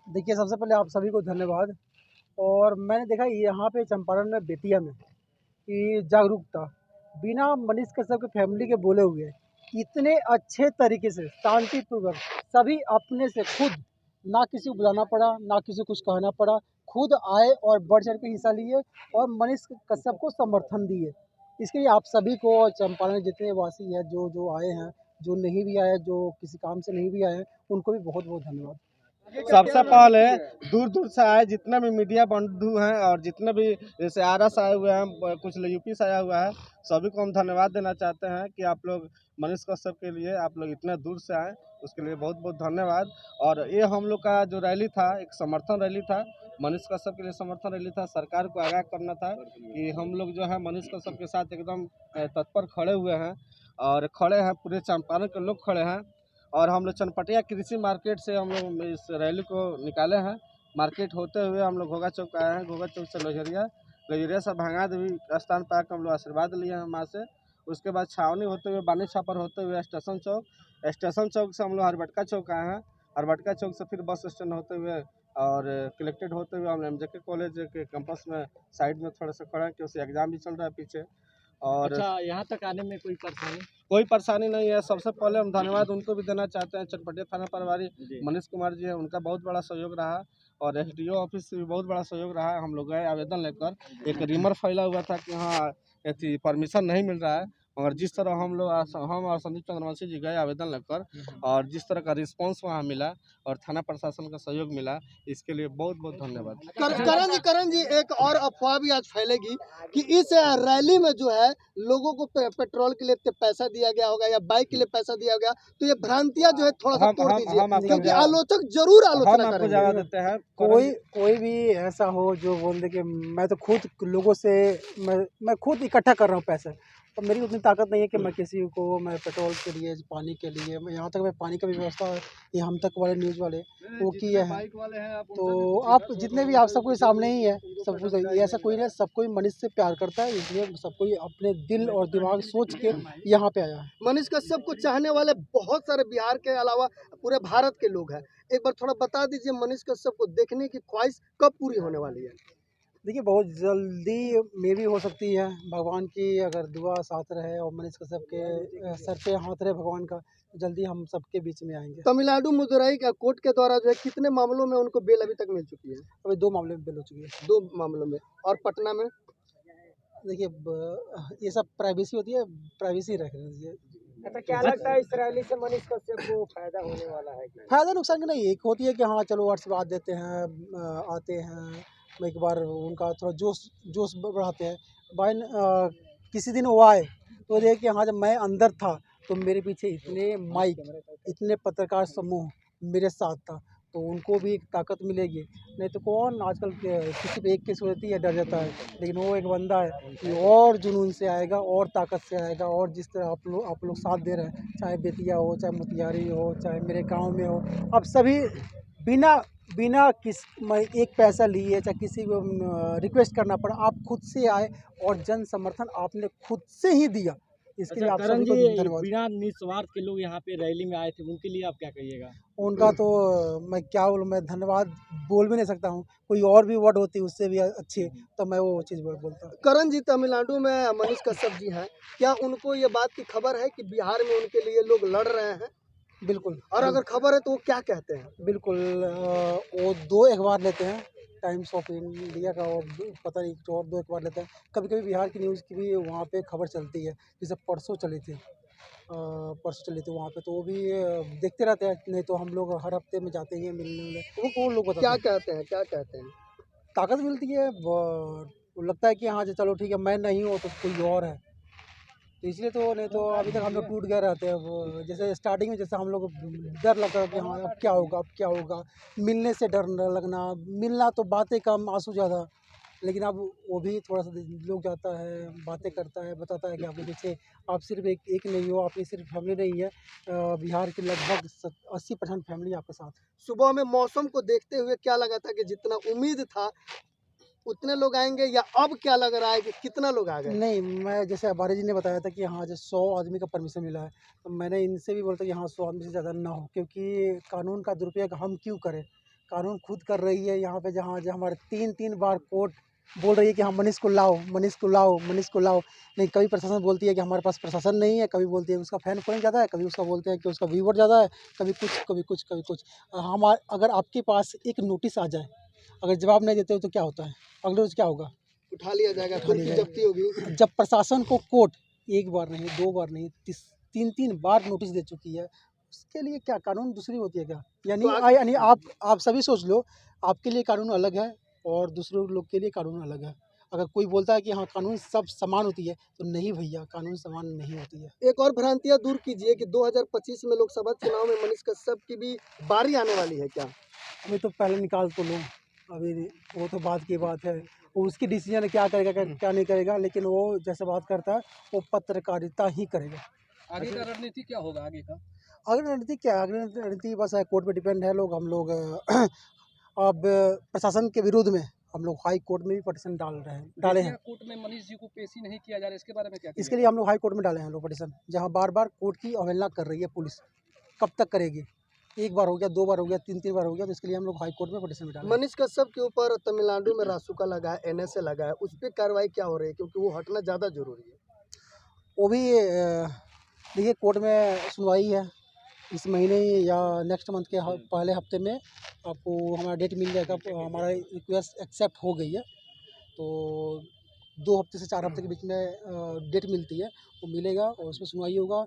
देखिए, सबसे पहले आप सभी को धन्यवाद। और मैंने देखा यहाँ पे चंपारण में, बेतिया में, कि जागरूकता बिना मनीष कश्यप के फैमिली के बोले हुए इतने अच्छे तरीके से शांतिपूर्वक सभी अपने से खुद, ना किसी को बुलाना पड़ा, ना किसी को कुछ कहना पड़ा, खुद आए और बढ़ चढ़ के हिस्सा लिए और मनीष कश्यप को समर्थन दिए। इसके लिए आप सभी को और चंपारण जितने वासी हैं, जो जो आए हैं, जो नहीं भी आए, जो किसी काम से नहीं भी आए हैं, उनको भी बहुत बहुत धन्यवाद। सबसे पहले दूर दूर से आए जितने भी मीडिया बंधु हैं और जितने भी जैसे आरा से आए हुए हैं, कुछ यूपी से आया हुआ है, सभी को हम धन्यवाद देना चाहते हैं कि आप लोग मनीष कश्यप के लिए आप लोग इतने दूर से आए, उसके लिए बहुत बहुत धन्यवाद। और ये हम लोग का जो रैली था, एक समर्थन रैली था, मनीष कश्यप के लिए समर्थन रैली था। सरकार को आगाह करना था कि हम लोग जो है मनीष कश्यप के साथ एकदम तत्पर खड़े हुए हैं और खड़े हैं, पूरे चंपारण के लोग खड़े हैं। और हम लोग चनपटिया कृषि मार्केट से हम लोग इस रैली को निकाले हैं। मार्केट होते हुए हम लोग घोगा चौक आए हैं, घोगा चौक से लोहरिया से भांगा देवी स्थान पर आकर हम लोग आशीर्वाद लिए हैं माँ से। उसके बाद छावनी होते हुए, बानी छापर होते हुए स्टेशन चौक से हम लोग हरबटका चौक आए हैं। हरबटका चौक से फिर बस स्टैंड होते हुए और कलेक्टेड होते हुए हम MJK कॉलेज के कैंपस में साइड में थोड़ा सा खड़ा है, क्योंकि एग्जाम भी चल रहा है पीछे। और अच्छा, यहाँ तक आने में कोई परेशानी नहीं है। सबसे पहले हम धन्यवाद उनको भी देना चाहते हैं, चनपटिया थाना प्रभारी मनीष कुमार जी हैं, उनका बहुत बड़ा सहयोग रहा। और SDO ऑफिस से भी बहुत बड़ा सहयोग रहा है। हम लोग गए आवेदन लेकर, एक रिमर फैला हुआ था कि हाँ परमिशन नहीं मिल रहा है, मगर जिस तरह हम और संदीप चंद्रवंशी जी गए आवेदन लेकर, और जिस तरह का रिस्पांस वहाँ मिला और थाना प्रशासन का सहयोग मिला, इसके लिए बहुत बहुत धन्यवाद। करण जी, एक और अफवाह भी आज फैलेगी कि इस रैली में जो है लोगों को पेट्रोल के लिए पैसा दिया गया होगा या बाइक के लिए पैसा दिया गया, तो ये भ्रांतियां जो है थोड़ा सा तोड़ दीजिए, क्योंकि आलोचक जरूर आलोचना करेंगे। जवाब देते हैं। कोई भी ऐसा हो जो बोल दे कि मैं तो खुद लोगों से मैं खुद इकट्ठा कर रहा हूँ पैसे, और मेरी उतनी ताकत नहीं है कि मैं किसी को, मैं पेट्रोल के लिए, पानी के लिए, मैं यहाँ तक मैं पानी का भी व्यवस्था, ये हम तक वाले न्यूज़ वाले वो किए हैं। तो आप जितने भी, आप सबको सामने ही है, सब कुछ ऐसा कोई नहीं, सब कोई मनीष से प्यार करता है, इसलिए सब कोई अपने दिल और दिमाग सोच के यहाँ पे आया है। मनीष कश्यप को चाहने वाले बहुत सारे बिहार के अलावा पूरे भारत के लोग हैं। एक बार थोड़ा बता दीजिए, मनीष कश्यप को देखने की ख्वाहिश कब पूरी होने वाली है? देखिए, बहुत जल्दी में भी हो सकती है, भगवान की अगर दुआ साथ रहे और मनीष कश्यप के सर पे हाथ रहे भगवान का, जल्दी हम सबके बीच में आएंगे। तमिलनाडु मदुरई का कोर्ट के द्वारा जो है कितने मामलों में उनको बेल अभी तक मिल चुकी है? अभी 2 मामले में बेल हो चुकी है। 2 मामलों में। और पटना में? देखिए, ये सब प्राइवेसी होती है, प्राइवेसी रख दीजिए। अच्छा, क्या लगता है इस रैली से मनीष कश्यप को फायदा होने वाला है? फायदा नुकसान की नहीं, एक होती है कि हाँ चलो आशीर्वाद देते हैं, आते हैं, एक बार उनका थोड़ा जोश बढ़ाते हैं। किसी दिन वो आए तो देखे कि हाँ, जब मैं अंदर था तो मेरे पीछे इतने माइक, इतने पत्रकार समूह मेरे साथ था, तो उनको भी एक ताकत मिलेगी। नहीं तो कौन आजकल किसी पे एक केस होती है डर जाता है, लेकिन वो एक बंदा है कि और जुनून से आएगा और ताकत से आएगा। और जिस तरह आप लोग साथ दे रहे हैं, चाहे बेतिया हो, चाहे मोतिहारी हो, चाहे मेरे गांव में हो, अब सभी बिना बिना मैं एक पैसा लिए, चाहे किसी को रिक्वेस्ट करना पड़ा, आप खुद से आए और जन समर्थन आपने खुद से ही दिया। इसके लिए आप सभी को धन्यवाद। बिना निस्वार्थ के लोग यहाँ पे रैली में आए थे, उनके लिए आप क्या कहिएगा? उनका तो मैं क्या बोलूँ, मैं धन्यवाद बोल भी नहीं सकता हूँ। कोई और भी वर्ड होती उससे भी अच्छी, तो मैं वो चीज़ बोलता। करण जी, तमिलनाडु में मनीष कश्यप जी हैं, क्या उनको ये बात की खबर है कि बिहार में उनके लिए लोग लड़ रहे हैं? बिल्कुल। और अगर खबर है तो वो क्या कहते हैं? बिल्कुल, वो 2 अखबार लेते हैं, टाइम्स ऑफ इंडिया का और पता नहीं और 2 अखबार लेते हैं। कभी-कभी बिहार की न्यूज़ की भी वहाँ पे खबर चलती है, जैसे परसों चली थी, वहाँ पे, तो वो भी देखते रहते हैं। नहीं तो हम लोग हर हफ्ते में जाते ही हैं मिलने, वो लोग बताते हैं। क्या कहते हैं? ताकत मिलती है, वो लगता है कि हाँ जी चलो ठीक है, मैं नहीं हूँ तो कोई और है। तो इसलिए तो, नहीं तो अभी तक हम लोग टूट गए रहते हैं। वो जैसे स्टार्टिंग में जैसे हम लोग डर लगता था कि हाँ अब क्या होगा, अब क्या होगा, मिलने से डर न लगना, मिलना तो बातें कम आंसू ज़्यादा। लेकिन अब वो भी थोड़ा सा लोग जाता है, बातें करता है, बताता है कि आपके पीछे आप सिर्फ एक नहीं हो, आपकी सिर्फ फैमिली नहीं है, बिहार की लगभग 80% फैमिली आपके साथ। सुबह में मौसम को देखते हुए क्या लगा था कि जितना उम्मीद था उतने लोग आएंगे, या अब क्या लग रहा है कि कितना लोग आ गए? नहीं, मैं जैसे अबारी जी ने बताया था कि हाँ, जो 100 आदमी का परमिशन मिला है, तो मैंने इनसे भी बोला था कि हाँ 100 आदमी से ज़्यादा ना हो, क्योंकि कानून का दुरुपयोग हम क्यों करें। कानून खुद कर रही है यहाँ पे, जहाँ जो हमारे 3 बार कोर्ट बोल रही है कि हाँ मनीष को लाओ, मनीष को लाओ, मनीष को लाओ। नहीं, कभी प्रशासन बोलती है कि हमारे पास प्रशासन नहीं है, कभी बोलती है उसका फैन फॉलोइंग ज़्यादा है, कभी उसका बोलते हैं कि उसका व्यूवर ज़्यादा है, कभी कुछ कभी कुछ कभी कुछ। अगर आपके पास एक नोटिस आ जाए, अगर जवाब नहीं देते हो तो क्या होता है, अगले रोज क्या होगा? उठा लिया जाएगा, फिर की जब्ती होगी। जब प्रशासन को कोर्ट 1 बार नहीं, 2 बार नहीं, 3 बार नोटिस दे चुकी है, उसके लिए क्या कानून दूसरी होती है क्या? यानी आप सभी सोच लो, आपके लिए कानून अलग है और दूसरे लोग के लिए कानून अलग है। अगर कोई बोलता है कि हाँ कानून सब समान होती है, तो नहीं भैया, कानून समान नहीं होती है। एक और भ्रांतियां दूर कीजिए कि 2025 में लोकसभा चुनाव में मनीष कश्यप की भी बारी आने वाली है क्या? अभी तो पहले निकाल तो लो, अभी वो तो बात की बात है, वो उसकी डिसीजन है, क्या करेगा क्या नहीं करेगा, लेकिन वो जैसे बात करता है वो पत्रकारिता ही करेगा। आगे का रणनीति क्या होगा आगे का? अगर रणनीति क्या है, अगर रणनीति बस है कोर्ट पे डिपेंड है। हम लोग अब प्रशासन के विरोध में हम लोग हाई कोर्ट में भी पटिशन डाले हैं। कोर्ट में मनीष जी को पेशी नहीं किया जा रहा है, इसके बारे में क्या? इसके लिए हम लोग हाई कोर्ट में डाले हैं लोग पटिशन, जहाँ बार बार कोर्ट की अवहेलना कर रही है पुलिस। कब तक करेगी? 1 बार हो गया, 2 बार हो गया, 3 बार हो गया, तो इसके लिए हम लोग हाई कोर्ट में पटिशन में डाले। मनीष कश्यप के ऊपर तमिलनाडु में रासुका लगा है, NSA लगा है, उस पर कार्रवाई क्या हो रही है, क्योंकि वो हटना ज़्यादा जरूरी है? वो भी देखिए कोर्ट में सुनवाई है इस महीने या नेक्स्ट मंथ के पहले हफ्ते में आपको हमारा डेट मिल जाएगा। हमारा रिक्वेस्ट एक्सेप्ट हो गई है, तो 2 हफ्ते से 4 हफ्ते के बीच में डेट मिलती है, वो मिलेगा और उसमें सुनवाई होगा।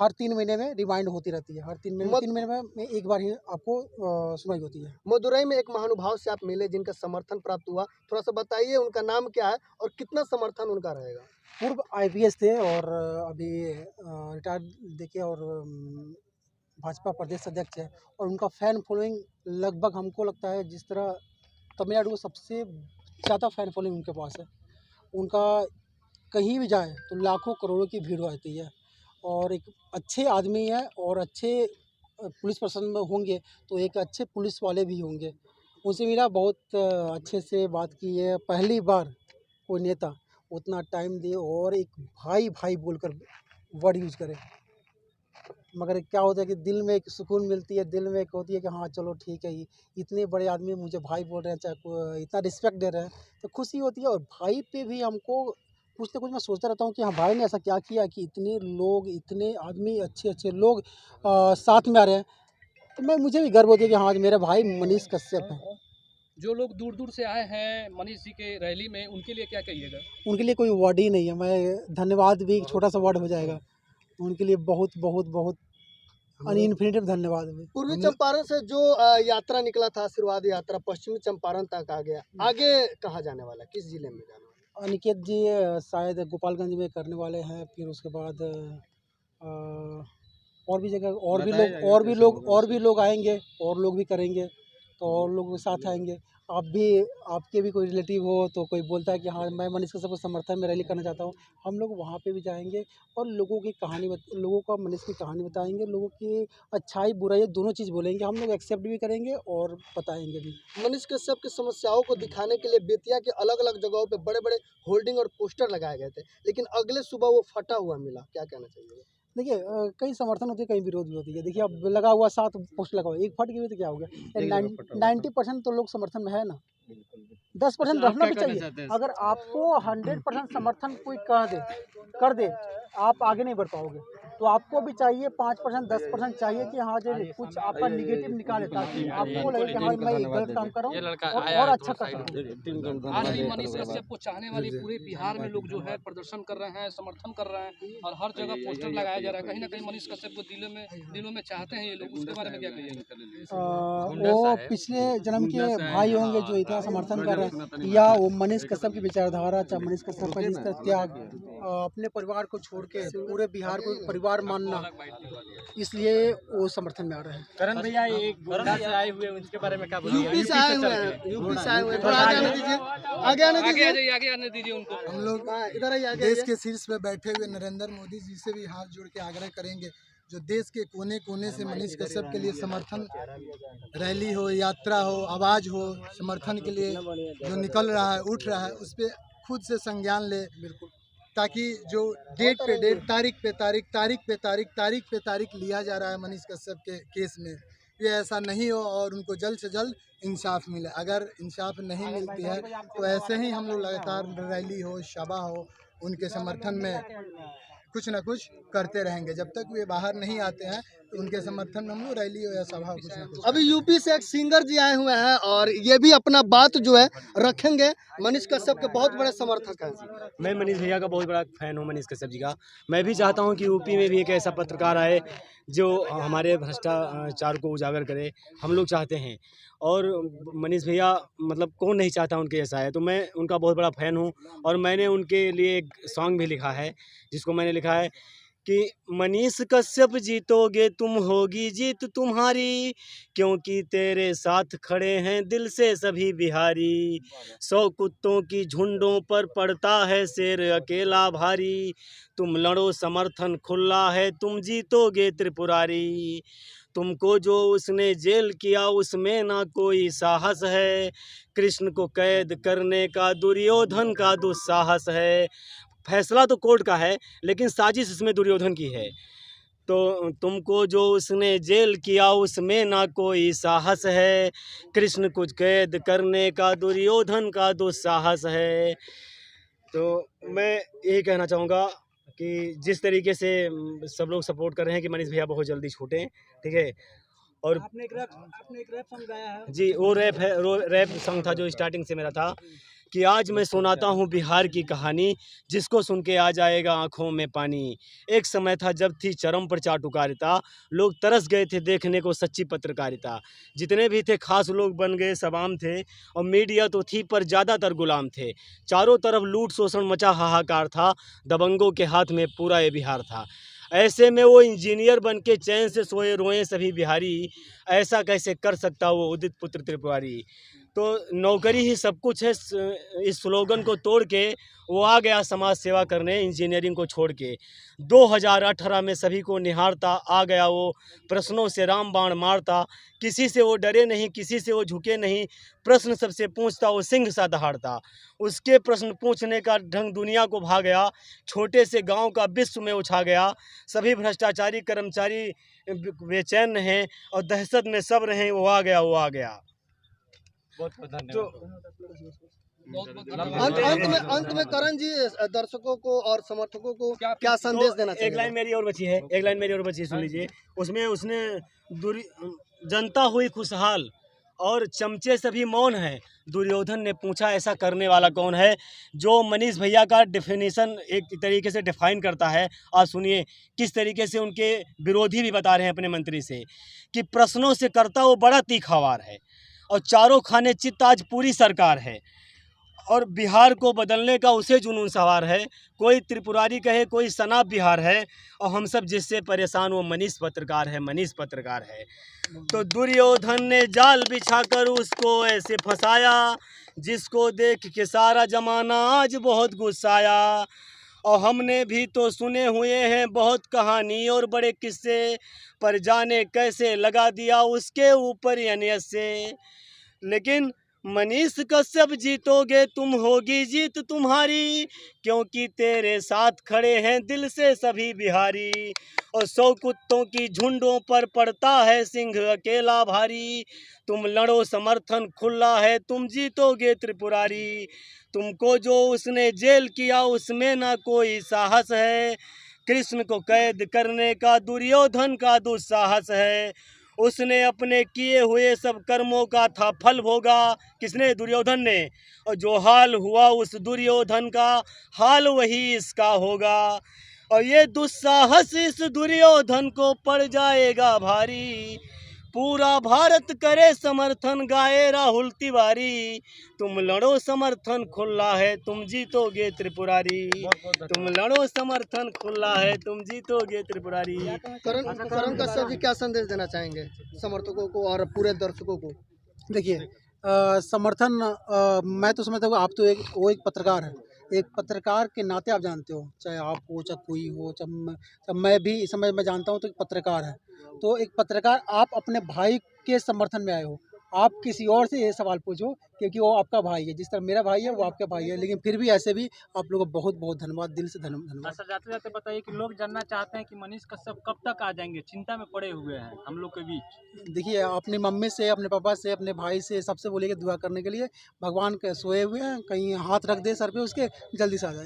हर 3 महीने में रिमाइंड होती रहती है, हर 3 महीने में 1 बार ही आपको सुनवाई होती है। मदुरई में एक महानुभाव से आप मिले जिनका समर्थन प्राप्त हुआ, थोड़ा सा बताइए उनका नाम क्या है और कितना समर्थन उनका रहेगा? पूर्व IPS थे और अभी रिटायर देके और भाजपा प्रदेश अध्यक्ष है, और उनका फ़ैन फॉलोइंग लगभग हमको लगता है जिस तरह तमिलनाडु में सबसे ज़्यादा फ़ैन फॉलोइंग उनके पास है। उनका कहीं भी जाए तो लाखों करोड़ों की भीड़ रहती है, और एक अच्छे आदमी है और अच्छे पुलिस प्रशासन में होंगे तो एक अच्छे पुलिस वाले भी होंगे। उनसे मिला, बहुत अच्छे से बात की है। पहली बार कोई नेता उतना टाइम दे और एक भाई भाई बोलकर वर्ड यूज़ करे। मगर क्या होता है कि दिल में एक सुकून मिलती है, दिल में एक होती है कि हाँ चलो ठीक है, इतने बड़े आदमी मुझे भाई बोल रहे हैं, चाहे इतना रिस्पेक्ट दे रहे हैं, तो खुशी होती है। और भाई पे भी हमको कुछ ना कुछ मैं सोचता रहता हूँ कि हाँ भाई ने ऐसा क्या किया कि इतने लोग, इतने आदमी, अच्छे अच्छे लोग साथ में आ रहे हैं। तो मुझे भी गर्व होती है कि हाँ आज मेरे भाई मनीष कश्यप हैं। जो लोग दूर दूर से आए हैं मनीष जी के रैली में, उनके लिए क्या कहिएगा? उनके लिए कोई वर्ड ही नहीं है, मैं धन्यवाद भी एक छोटा सा वर्ड हो जाएगा। उनके लिए बहुत बहुत बहुत अनइन्फिनिटिव धन्यवाद। पूर्वी चंपारण से जो यात्रा निकला था, आशीर्वाद यात्रा, पश्चिमी चंपारण तक आ गया, आगे कहाँ जाने वाला, किस जिले में जाने वाला? अनिकेत जी शायद गोपालगंज में करने वाले हैं, फिर उसके बाद और भी जगह और भी लोग आएंगे, और लोग भी करेंगे, तो और लोग के साथ आएंगे। आपके भी कोई रिलेटिव हो तो कोई बोलता है कि हाँ मैं मनीष कश्यप के समर्थन में रैली करना चाहता हूँ, हम लोग वहाँ पे भी जाएंगे और लोगों का मनीष की कहानी बताएंगे, लोगों की अच्छाई बुराई दोनों चीज़ बोलेंगे। हम लोग एक्सेप्ट भी करेंगे और बताएंगे भी। मनीष कश्यप की समस्याओं को दिखाने के लिए बेतिया के अलग अलग जगहों पे बड़े बड़े होर्डिंग और पोस्टर लगाए गए थे, लेकिन अगले सुबह वो फटा हुआ मिला, क्या कहना चाहिए? देखिए कहीं समर्थन होती है, कहीं विरोध भी होती है। देखिए अब लगा हुआ 7 पोस्ट लगा हुआ, एक फट गई तो क्या हो गया? 90% तो लोग समर्थन में है ना, 10% रहना भी चाहिए। अगर आपको 100% समर्थन कोई कर दे आप आगे नहीं बढ़ पाओगे, तो आपको भी चाहिए 5%, 10% चाहिए कि हाँ जो कुछ आपका निगेटिव निकाले, ताकि आपको लगे कि हाँ मैं गलत काम कर रहा हूँ और अच्छा कर सकूँ। आज भी मनीष कश्यप को चाहने वाले पूरे बिहार में लोग जो है प्रदर्शन कर रहे हैं, समर्थन कर रहे हैं, और हर जगह पोस्टर लगाया जा रहा है। कहीं ना कहीं मनीष कश्यप को दिलों में चाहते हैं ये लोग, उसके बारे में क्या कहिएगा? वो पिछले जन्म के भाई होंगे जो इतना समर्थन कर रहे हैं, या वो मनीष कश्यप की विचारधारा, चाहे मनीष कश्यप का जिस तरह त्याग, अपने परिवार को छोड़ के पूरे बिहार को परिवार मानना, इसलिए वो समर्थन में आ रहे हैं। करण भैया एक गुंडा से आए हुए, उनके बारे में क्या बोलेंगे? यूपी से आए हुए हैं, थोड़ा आगे आने दीजिए, आगे आने दीजिए उनको। हम लोग इधर आइए, आगे देश के शीर्ष पे बैठे हुए नरेंद्र मोदी जी से भी हाथ जोड़ के आग्रह करेंगे, जो देश के कोने कोने से मनीष कश्यप के लिए समर्थन रैली हो, यात्रा हो, आवाज़ हो, समर्थन के लिए जो निकल रहा है, उठ रहा है, उस पर खुद से संज्ञान ले, ताकि जो डेट पे डेट, तारीख पे तारीख लिया जा रहा है मनीष कश्यप के केस में, ये ऐसा नहीं हो और उनको जल्द से जल्द इंसाफ मिले। अगर इंसाफ नहीं मिलती है तो ऐसे ही हम लोग लगातार रैली हो, सभा हो, उनके समर्थन में कुछ ना कुछ करते रहेंगे। जब तक वे बाहर नहीं आते हैं तो उनके समर्थन में हम लोग रैली हो या सभा हो, कुछ ना कुछ। अभी यूपी से एक सिंगर जी आए हुए हैं और ये भी अपना बात जो है रखेंगे। मनीष कश्यप के बहुत बड़े समर्थक हैं। मैं मनीष भैया का बहुत बड़ा फ़ैन हूँ, मनीष कश्यप जी का। मैं भी चाहता हूँ कि यूपी में भी एक ऐसा पत्रकार आए जो हमारे भ्रष्टाचार को उजागर करे। हम लोग चाहते हैं और मनीष भैया मतलब कौन नहीं चाहता उनके ऐसा है, तो मैं उनका बहुत बड़ा फ़ैन हूँ। और मैंने उनके लिए एक सॉन्ग भी लिखा है जिसको मैंने लिखा है कि मनीष कश्यप जीतोगे तुम होगी जीत तुम्हारी, क्योंकि तेरे साथ खड़े हैं दिल से सभी बिहारी। 100 कुत्तों की झुंडों पर पड़ता है शेर अकेला भारी, तुम लड़ो समर्थन खुला है तुम जीतोगे त्रिपुरारी। तुमको जो उसने जेल किया उसमें ना कोई साहस है, कृष्ण को कैद करने का दुर्योधन का दुस्साहस है। फैसला तो कोर्ट का है लेकिन साजिश इसमें दुर्योधन की है। तो तुमको जो उसने जेल किया उसमें ना कोई साहस है, कृष्ण को कैद करने का दुर्योधन का दुस्साहस है। तो मैं यही कहना चाहूँगा कि जिस तरीके से सब लोग सपोर्ट कर रहे हैं कि मनीष भैया बहुत जल्दी छूटें, ठीक है। और आपने एक रैप सॉन्ग गाया है जी, वो रैप सॉन्ग था जो स्टार्टिंग से मेरा था कि आज मैं सुनाता हूँ बिहार की कहानी, जिसको सुन के आ जाएगा आँखों में पानी। एक समय था जब थी चरम पर चाटुकारिता, लोग तरस गए थे देखने को सच्ची पत्रकारिता। जितने भी थे खास लोग बन गए सब आम थे, और मीडिया तो थी पर ज़्यादातर गुलाम थे। चारों तरफ लूट शोषण मचा हाहाकार था, दबंगों के हाथ में पूरा ये बिहार था। ऐसे में वो इंजीनियर बन के चैन से सोए रोए सभी बिहारी, ऐसा कैसे कर सकता वो उदित पुत्र त्रिपुरारी। तो नौकरी ही सब कुछ है, इस स्लोगन को तोड़ के वो आ गया समाज सेवा करने इंजीनियरिंग को छोड़ के। 2018 में सभी को निहारता आ गया वो, प्रश्नों से रामबाण मारता, किसी से वो डरे नहीं किसी से वो झुके नहीं, प्रश्न सबसे पूछता वो सिंह सा दहाड़ता। उसके प्रश्न पूछने का ढंग दुनिया को भा गया, छोटे से गांव का विश्व में उछा गया। सभी भ्रष्टाचारी कर्मचारी बेचैन हैं और दहशत में सब रहें, वो आ गया वो आ गया। बहुत बहुत धन्यवाद। अंत में करण जी दर्शकों को और समर्थकों को क्या संदेश देना चाहिए? एक लाइन मेरी और बची है, एक लाइन मेरी और बची है, सुन लीजिए। उसमें उसने जनता हुई खुशहाल और चमचे सभी मौन है, दुर्योधन ने पूछा ऐसा करने वाला कौन है। जो मनीष भैया का डेफिनेशन एक तरीके से डिफाइन करता है। आप सुनिए किस तरीके से उनके विरोधी भी बता रहे हैं अपने मंत्री से कि प्रश्नों से करता वो बड़ा तीखावार है, और चारों खाने चित्त आज पूरी सरकार है, और बिहार को बदलने का उसे जुनून सवार है। कोई त्रिपुरारी कहे कोई सनाब बिहार है, और हम सब जिससे परेशान वो मनीष पत्रकार है, मनीष पत्रकार है। तो दुर्योधन ने जाल बिछाकर उसको ऐसे फंसाया, जिसको देख के सारा जमाना आज बहुत गुस्साया। और हमने भी तो सुने हुए हैं बहुत कहानी और बड़े किस्से, पर जाने कैसे लगा दिया उसके ऊपर यानी से। लेकिन मनीष कश्यप जीतोगे तुम होगी जीत तुम्हारी, क्योंकि तेरे साथ खड़े हैं दिल से सभी बिहारी। और 100 कुत्तों की झुंडों पर पड़ता है सिंह अकेला भारी, तुम लड़ो समर्थन खुला है तुम जीतोगे त्रिपुरारी। तुमको जो उसने जेल किया उसमें ना कोई साहस है, कृष्ण को कैद करने का दुर्योधन का दुस्साहस है। उसने अपने किए हुए सब कर्मों का था फल भोगा, किसने? दुर्योधन ने। और जो हाल हुआ उस दुर्योधन का, हाल वही इसका होगा। और ये दुस्साहस इस दुर्योधन को पड़ जाएगा भारी, पूरा भारत करे समर्थन गाए राहुल तिवारी। तुम लड़ो समर्थन खुला है तुम जीतोगे त्रिपुरारी, तुम लड़ो समर्थन खुला है तुम जीतोगे त्रिपुरारी। करण कश्यप जी क्या संदेश देना चाहेंगे समर्थकों को और पूरे दर्शकों को? देखिए समर्थन मैं तो समझता हूँ आप तो वो एक पत्रकार है, एक पत्रकार के नाते आप जानते हो, चाहे आप हो चाहे कोई हो, चाहे मैं भी इस समय मैं जानता हूँ तो एक पत्रकार है। तो एक पत्रकार आप अपने भाई के समर्थन में आए हो, आप किसी और से ये सवाल पूछो, क्योंकि वो आपका भाई है, जिस तरह मेरा भाई है वो आपका भाई है। लेकिन फिर भी ऐसे भी आप लोगों को बहुत बहुत धन्यवाद, दिल से धन्यवाद। अच्छा, जाते जाते बताइए कि लोग जानना चाहते हैं कि मनीष कश्यप कब तक आ जाएंगे, चिंता में पड़े हुए हैं हम लोग के बीच। देखिए, अपनी मम्मी से, अपने पापा से, अपने भाई से, सबसे बोलिए दुआ करने के लिए। भगवान के सोए हुए हैं, कहीं हाथ रख दे सर पे उसके, जल्दी से आ जाए।